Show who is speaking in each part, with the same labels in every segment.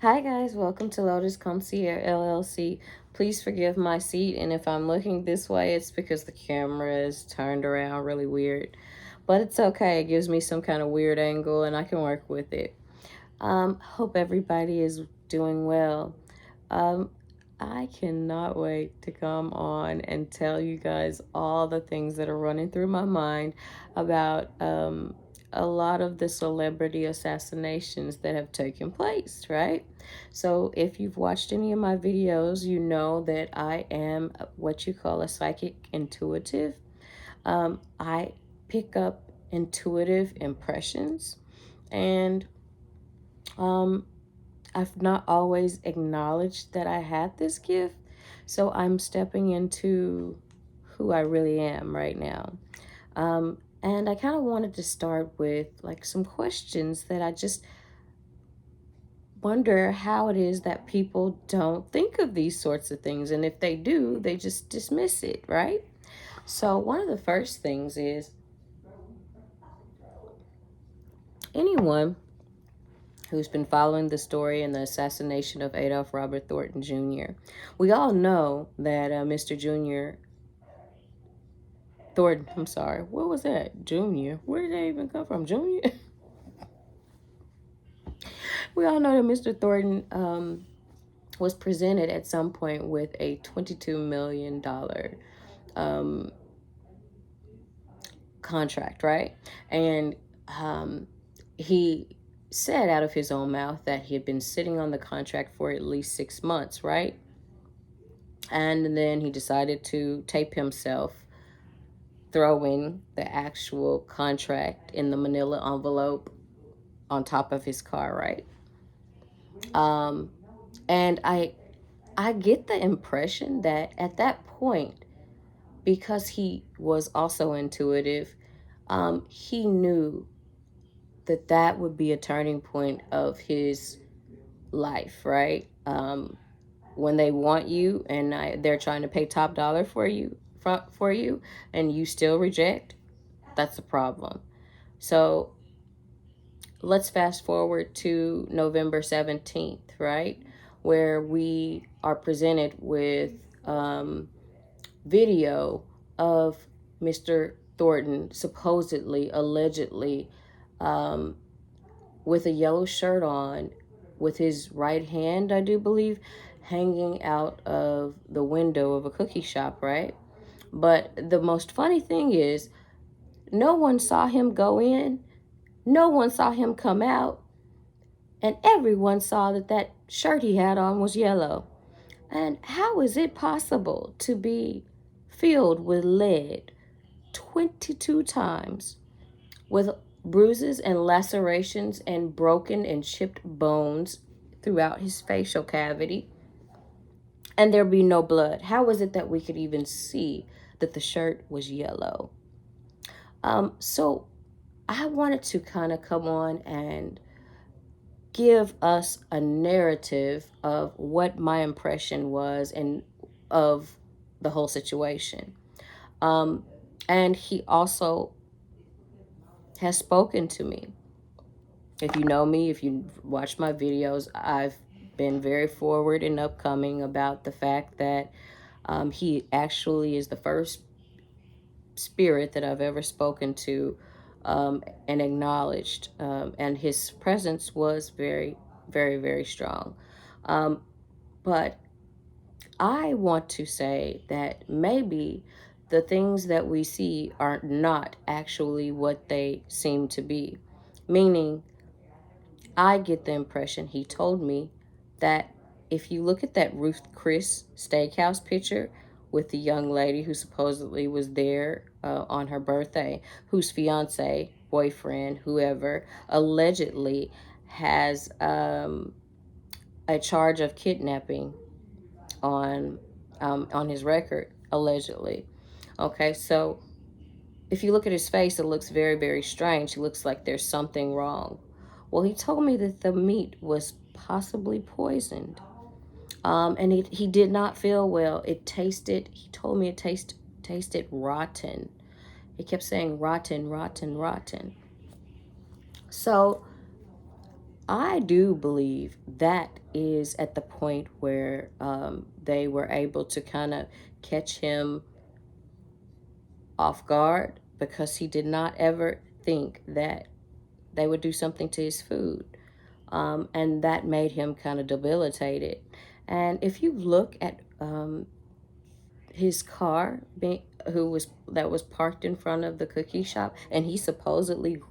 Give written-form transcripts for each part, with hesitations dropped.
Speaker 1: Hi guys, welcome to Lotus Concierge LLC. Please forgive my seat, and if I'm looking this way, it's because the camera is turned around really weird. But it's okay, it gives me some kind of weird angle and I can work with it. Hope everybody is doing well. Um, I cannot wait to come on and tell you guys all the things that are running through my mind about a lot of the celebrity assassinations that have taken place, right? So, if you've watched any of my videos, you know that I am what you call a psychic intuitive. I pick up intuitive impressions, and um, I've not always acknowledged that I had this gift. So I'm stepping into who I really am right now. And I kind of wanted to start with like some questions that I just wonder how it is that people don't think of these sorts of things. And if they do, they just dismiss it, right? So one of the first things is anyone who's been following the story and the assassination of Adolf Robert Thornton Jr. We all know that Mr. Jr. Thornton, I'm sorry, what was that? Junior. Where did that even come from? Junior? We all know that Mr. Thornton was presented at some point with a $22 million um, contract, right? And he said out of his own mouth that he had been sitting on the contract for at least 6 months, right? And then he decided to tape himself throwing the actual contract in the manila envelope on top of his car, right? Um, and I get the impression that at that point, because he was also intuitive, he knew that that would be a turning point of his life, right? When they want you and they're trying to pay top dollar for you, and you still reject, that's a problem. So let's fast forward to November 17th, right? Where we are presented with video of Mr. Thornton supposedly, allegedly, um, with a yellow shirt on, with his right hand, I do believe, hanging out of the window of a cookie shop, right? But the most funny thing is, no one saw him go in, no one saw him come out, and everyone saw that that shirt he had on was yellow. And how is it possible to be filled with lead 22 times with bruises and lacerations and broken and chipped bones throughout his facial cavity, and there be no blood? How is it that we could even see that the shirt was yellow? So I wanted to kind of come on and give us a narrative of what my impression was and of the whole situation. Um, and he also has spoken to me. If you know me, if you watch my videos, I've been very forward and upcoming about the fact that he actually is the first spirit that I've ever spoken to and acknowledged. And his presence was very, very, very strong. Um, but I want to say that maybe the things that we see are not actually what they seem to be. Meaning, I get the impression he told me that if you look at that Ruth Chris Steakhouse picture with the young lady who supposedly was there on her birthday, whose fiance, boyfriend, whoever, allegedly has a charge of kidnapping on his record, allegedly. Okay, so if you look at his face, it looks very, very strange. He looks like there's something wrong. Well, he told me that the meat was possibly poisoned. And he did not feel well. He told me it tasted rotten. He kept saying rotten, rotten, rotten. So I do believe that is at the point where they were able to kind of catch him off guard, because he did not ever think that they would do something to his food. And that made him kind of debilitated. And if you look at his car being who was that was parked in front of the cookie shop, and he supposedly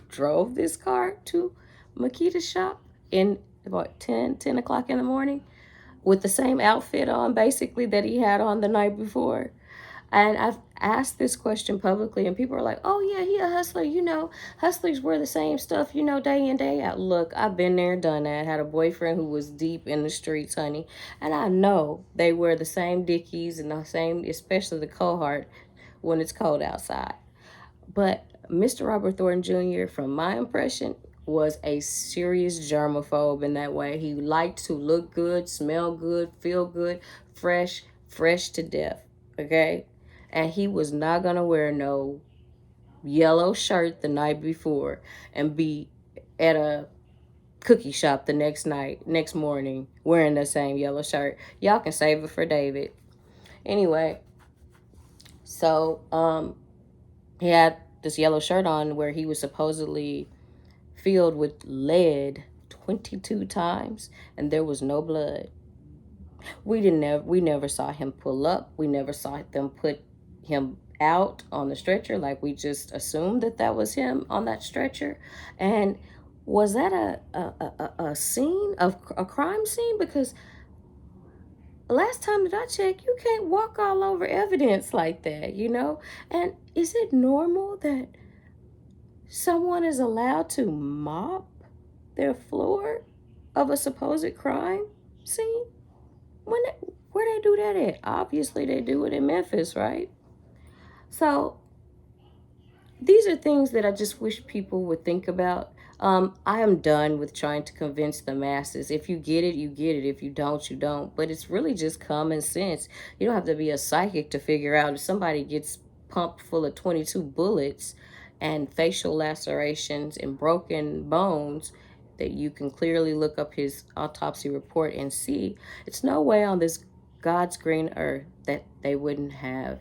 Speaker 1: drove this car to Makita's shop in about 10 o'clock in the morning with the same outfit on basically that he had on the night before. And I've asked this question publicly, and people are like, oh, yeah, he a hustler. You know, hustlers wear the same stuff, you know, day in, day out. Look, I've been there, done that. Had a boyfriend who was deep in the streets, honey. And I know they wear the same Dickies and the same, especially the cohort, when it's cold outside. But Mr. Robert Thornton Jr., from my impression, was a serious germaphobe in that way. He liked to look good, smell good, feel good, fresh to death. Okay? And he was not going to wear no yellow shirt the night before and be at a cookie shop the next morning, wearing the same yellow shirt. Y'all can save it for David. Anyway, so he had this yellow shirt on where he was supposedly filled with lead 22 times, and there was no blood. We never saw him pull up. We never saw them put him out on the stretcher. Like, we just assumed that that was him on that stretcher. And was that a scene of a crime scene? Because last time that I checked, you can't walk all over evidence like that, you know? And is it normal that someone is allowed to mop their floor of a supposed crime scene? Where they do that at? Obviously, they do it in Memphis, right? So these are things that I just wish people would think about. I am done with trying to convince the masses. If you get it, you get it. If you don't, you don't. But it's really just common sense. You don't have to be a psychic to figure out if somebody gets pumped full of 22 bullets and facial lacerations and broken bones, that you can clearly look up his autopsy report and see. It's no way on this God's green earth that they wouldn't have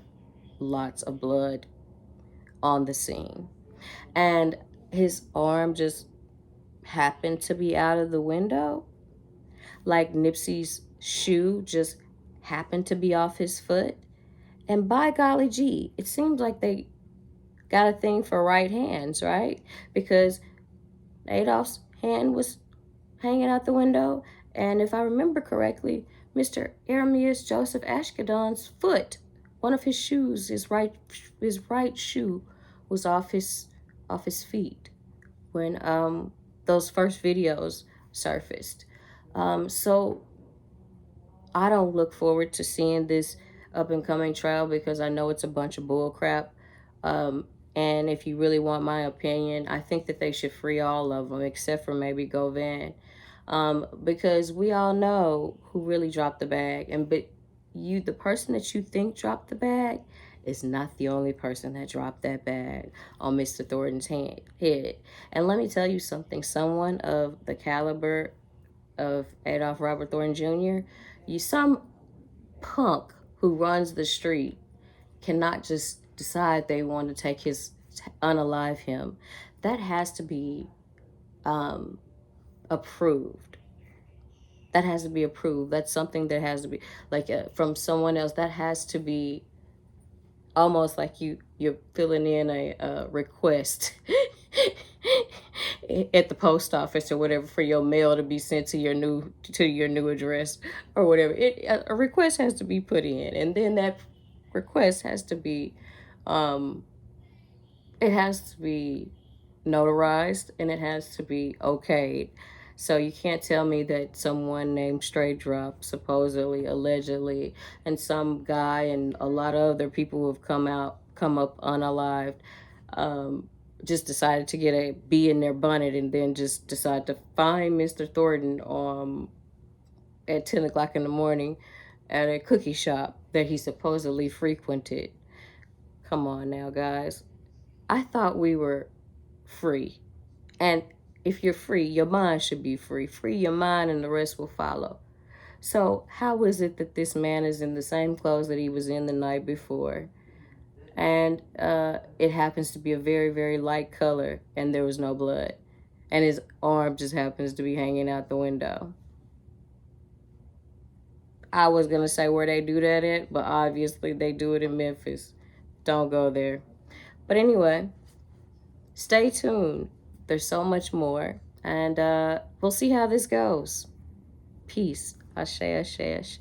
Speaker 1: lots of blood on the scene. And his arm just happened to be out of the window, like Nipsey's shoe just happened to be off his foot. And by golly gee, it seems like they got a thing for right hands, right? Because Adolf's hand was hanging out the window, and if I remember correctly, Mr. Arameus Joseph Ashkedon's foot, one of his shoes, his right shoe, was off his feet when those first videos surfaced. So I don't look forward to seeing this up and coming trial, because I know it's a bunch of bull crap. And if you really want my opinion, I think that they should free all of them except for maybe Govan. Because we all know who really dropped the bag. But the person that you think dropped the bag is not the only person that dropped that bag on Mr. Thornton's head. And let me tell you something. Someone of the caliber of Adolf Robert Thornton Jr., some punk who runs the street cannot just decide they want to unalive him. That has to be approved. That has to be approved. That's something that has to be like from someone else. That has to be almost like you're filling in a request at the post office or whatever for your mail to be sent to your new address or whatever. A request has to be put in, and then that request has to be it has to be notarized, and it has to be okayed. So you can't tell me that someone named Straight Drop, supposedly, allegedly, and some guy and a lot of other people who have come up unalived, just decided to get a bee in their bonnet and then just decide to find Mr. Thornton at 10 o'clock in the morning at a cookie shop that he supposedly frequented. Come on now, guys. I thought we were free. And If you're free, your mind should be free. Free your mind and the rest will follow. So how is it that this man is in the same clothes that he was in the night before? And it happens to be a very, very light color, and there was no blood. And his arm just happens to be hanging out the window. I was going to say where they do that at, but obviously they do it in Memphis. Don't go there. But anyway, stay tuned. There's so much more. And we'll see how this goes. Peace. Ashe, ashe, ashe.